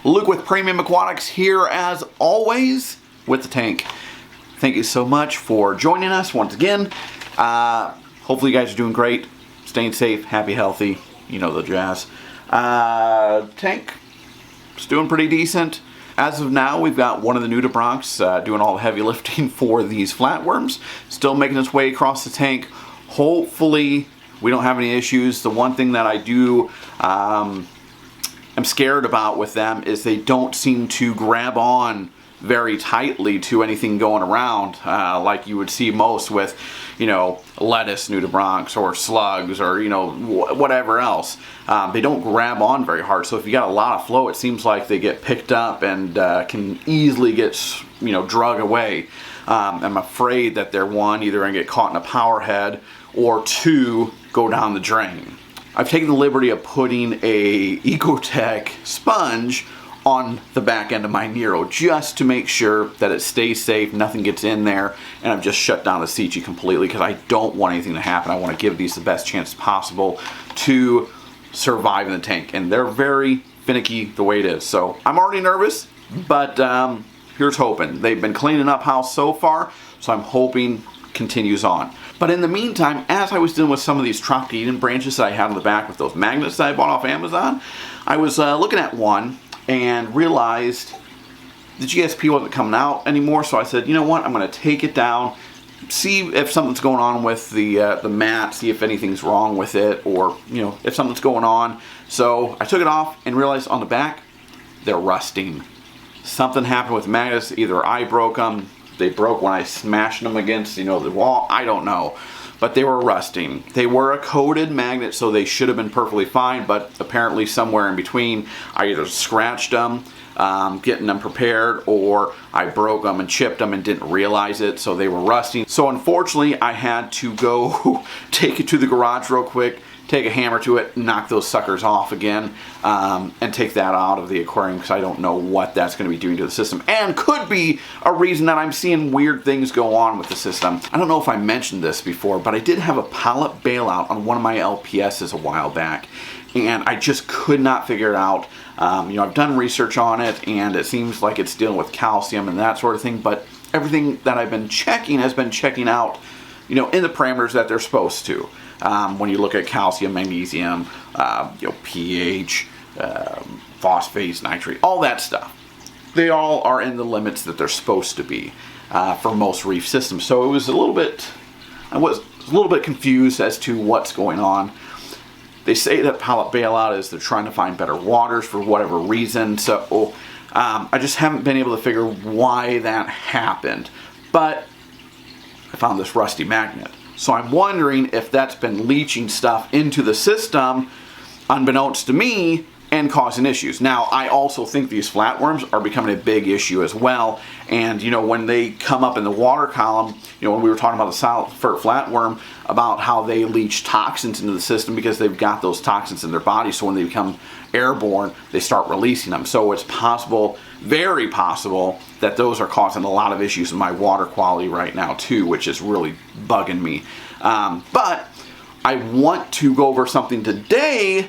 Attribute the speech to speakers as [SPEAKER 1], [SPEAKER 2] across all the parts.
[SPEAKER 1] Luke with Premium Aquatics here as always with the tank. Thank you so much for joining us once again. Hopefully you guys are doing great, staying safe, happy, healthy, you know the jazz. Tank is doing pretty decent. As of now, we've got one of the nudibranchs doing all the heavy lifting for these flatworms, still making its way across the tank. Hopefully we don't have any issues. The one thing that I do I'm scared about with them is they don't seem to grab on very tightly to anything going around like you would see most with, you know, lettuce nudibranchs or slugs or, you know, whatever else. They don't grab on very hard, so if you got a lot of flow, it seems like they get picked up and can easily get, you know, drug away. I'm afraid that they're one, either going to get caught in a power head, or two, go down the drain. I've taken the liberty of putting a Ecotech sponge on the back end of my Nero just to make sure that it stays safe, nothing gets in there, and I've just shut down the CG completely because I don't want anything to happen. I want to give these the best chance possible to survive in the tank, and they're very finicky the way it is. So I'm already nervous, but here's hoping. They've been cleaning up house so far, so I'm hoping continues on. But in the meantime, as I was dealing with some of these Tropic Eden branches that I had on the back with those magnets that I bought off Amazon, I was looking at one and realized the GSP wasn't coming out anymore, so I said, you know what, I'm going to take it down, see if something's going on with the mat, see if anything's wrong with it, or, you know, if something's going on. So I took it off and realized on the back, they're rusting. Something happened with magnets. Either I broke them, they broke when I smashed them against, you know, the wall, I don't know. But they were rusting. They were a coated magnet, so they should have been perfectly fine, but apparently somewhere in between, I either scratched them, getting them prepared, or I broke them and chipped them and didn't realize it, so they were rusting. So unfortunately, I had to go take it to the garage real quick, take a hammer to it, knock those suckers off again, and take that out of the aquarium because I don't know what that's going to be doing to the system, and could be a reason that I'm seeing weird things go on with the system. I don't know if I mentioned this before, but I did have a polyp bailout on one of my LPSs a while back, and I just could not figure it out. You know, I've done research on it, and it seems like it's dealing with calcium and that sort of thing, but everything that I've been checking has been checking out, you know, in the parameters that they're supposed to. When you look at calcium, magnesium, you know, pH, phosphates, nitrate, all that stuff, they all are in the limits that they're supposed to be for most reef systems. So it was a little bit, I was a little bit confused as to what's going on. They say that polyp bailout is they're trying to find better waters for whatever reason. So I just haven't been able to figure why that happened. But I found this rusty magnet. So I'm wondering if that's been leaching stuff into the system, unbeknownst to me, and causing issues. Now, I also think these flatworms are becoming a big issue as well. And, you know, when they come up in the water column, you know, when we were talking about the Salford flatworm, about how they leach toxins into the system because they've got those toxins in their body. So when they become airborne, they start releasing them. So it's possible, very possible, that those are causing a lot of issues in my water quality right now too, which is really bugging me. But I want to go over something today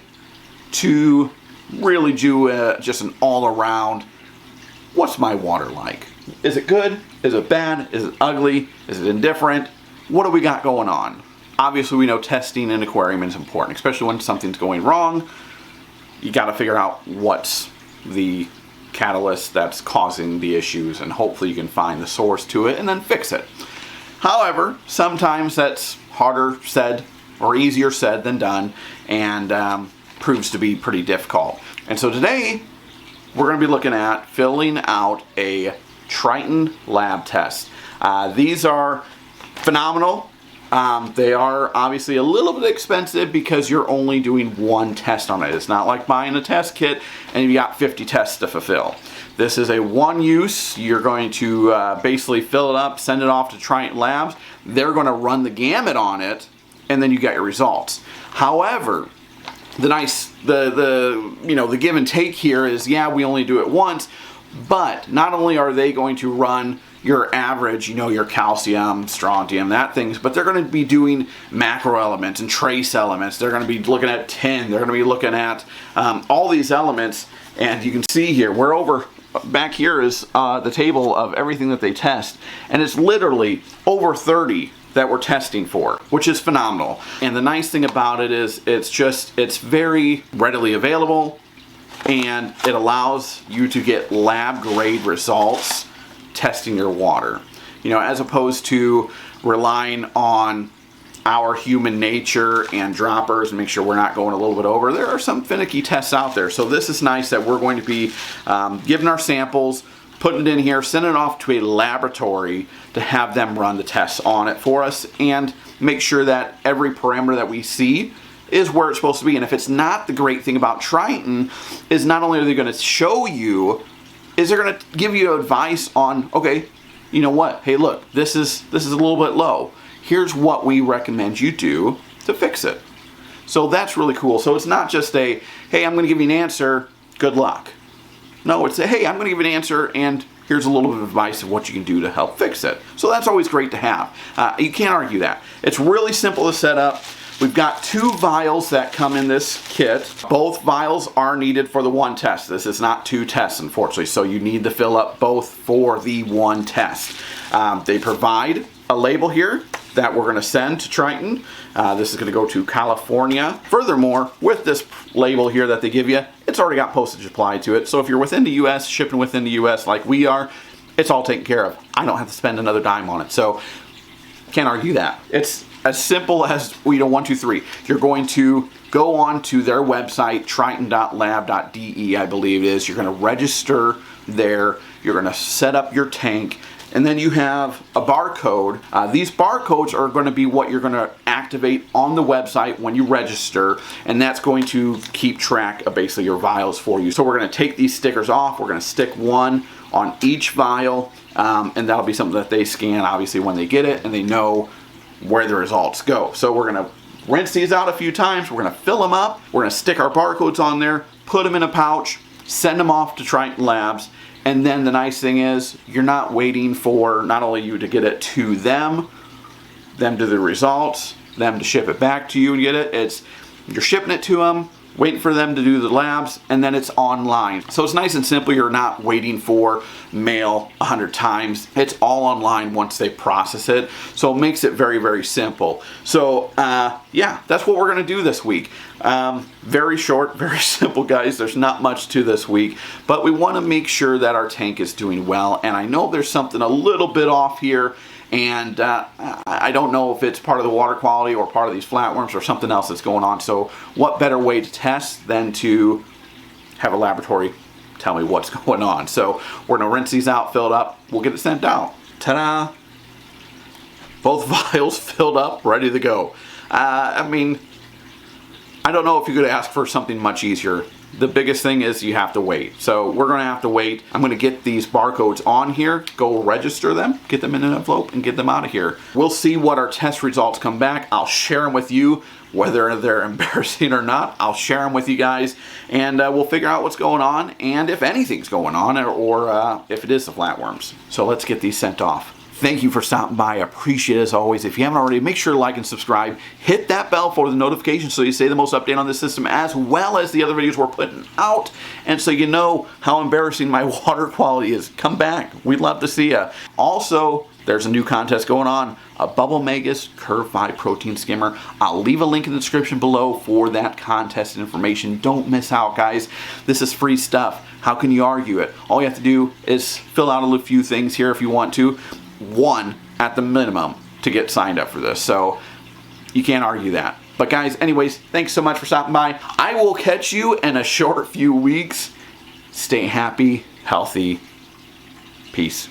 [SPEAKER 1] to really do just an all-around, what's my water like? Is it good? Is it bad? Is it ugly? Is it indifferent? What do we got going on? Obviously, we know testing in an aquarium is important, especially when something's going wrong. You got to figure out what's the catalyst that's causing the issues, and hopefully you can find the source to it and then fix it. However, sometimes that's harder said or easier said than done, and proves to be pretty difficult. And so today, we're going to be looking at filling out a Triton lab test. These are phenomenal. They are obviously a little bit expensive because you're only doing one test on it. It's not like buying a test kit and you got 50 tests to fulfill. This is a one use. You're going to basically fill it up, send it off to Triton Labs. They're going to run the gamut on it, and then you get your results. However, the give and take here is, yeah, we only do it once, but not only are they going to run your average, you know, your calcium, strontium, that things, but they're going to be doing macro elements and trace elements. They're going to be looking at tin. They're going to be looking at all these elements. And you can see here, we're over, back here is the table of everything that they test. And it's literally over 30 that we're testing for, which is phenomenal. And the nice thing about it is it's very readily available, and it allows you to get lab grade results testing your water, you know, as opposed to relying on our human nature and droppers and make sure we're not going a little bit over. There are some finicky tests out there. So this is nice that we're going to be giving our samples, putting it in here, sending it off to a laboratory to have them run the tests on it for us and make sure that every parameter that we see is where it's supposed to be. And if it's not, the great thing about Triton is not only are they going to show you, is they're going to give you advice on, okay, you know what? Hey, look, this is a little bit low. Here's what we recommend you do to fix it. So that's really cool. So it's not just a, hey, I'm going to give you an answer, good luck. No, it's a, hey, I'm going to give you an answer, and here's a little bit of advice of what you can do to help fix it. So that's always great to have. You can't argue that. It's really simple to set up. We've got 2 vials that come in this kit. Both vials are needed for the one test. This is not 2 tests, unfortunately, so you need to fill up both for the one test. They provide a label here that we're going to send to Triton. This is going to go to California. Furthermore, with this label here that they give you, it's already got postage applied to it. So if you're within the U.S., shipping within the U.S. like we are, it's all taken care of. I don't have to spend another dime on it. So can't argue that. It's as simple as, you know, 1, 2, 3. You're going to go on to their website, triton.lab.de, I believe it is. You're going to register there. You're going to set up your tank. And then you have a barcode. These barcodes are going to be what you're going to activate on the website when you register, and that's going to keep track of basically your vials for you. So we're going to take these stickers off. We're going to stick one on each vial, and that'll be something that they scan, obviously, when they get it, and they know where the results go. So we're going to rinse these out a few times. We're going to fill them up. We're going to stick our barcodes on there, put them in a pouch, send them off to Triton Labs. And then the nice thing is you're not waiting for not only you to get it to them do the results, them to ship it back to you and get it. It's you're shipping it to them, waiting for them to do the labs, and then it's online. So it's nice and simple. You're not waiting for mail 100 times. It's all online once they process it. So it makes it very, very simple. So yeah, that's what we're going to do this week. Very short, very simple, guys. There's not much to this week, but we want to make sure that our tank is doing well. And I know there's something a little bit off here, and I don't know if it's part of the water quality or part of these flatworms or something else that's going on. So what better way to test than to have a laboratory tell me what's going on. So we're going to rinse these out, fill it up, we'll get it sent out. Ta-da! Both vials filled up, ready to go. I mean, I don't know if you could ask for something much easier. The biggest thing is you have to wait. So we're going to have to wait. I'm going to get these barcodes on here, go register them, get them in an envelope, and get them out of here. We'll see what our test results come back. I'll share them with you, whether they're embarrassing or not. I'll share them with you guys, and we'll figure out what's going on, and if anything's going on, or if it is the flatworms. So let's get these sent off. Thank you for stopping by. I appreciate it as always. If you haven't already, make sure to like and subscribe. Hit that bell for the notifications so you stay the most updated on this system, as well as the other videos we're putting out. And so you know how embarrassing my water quality is. Come back. We'd love to see you. Also, there's a new contest going on, a Bubble Magus Curve 5 protein skimmer. I'll leave a link in the description below for that contest information. Don't miss out, guys. This is free stuff. How can you argue it? All you have to do is fill out a few things here if you want to. 1 at the minimum to get signed up for this. So you can't argue that. But guys, anyways, thanks so much for stopping by. I will catch you in a short few weeks. Stay happy, healthy. Peace.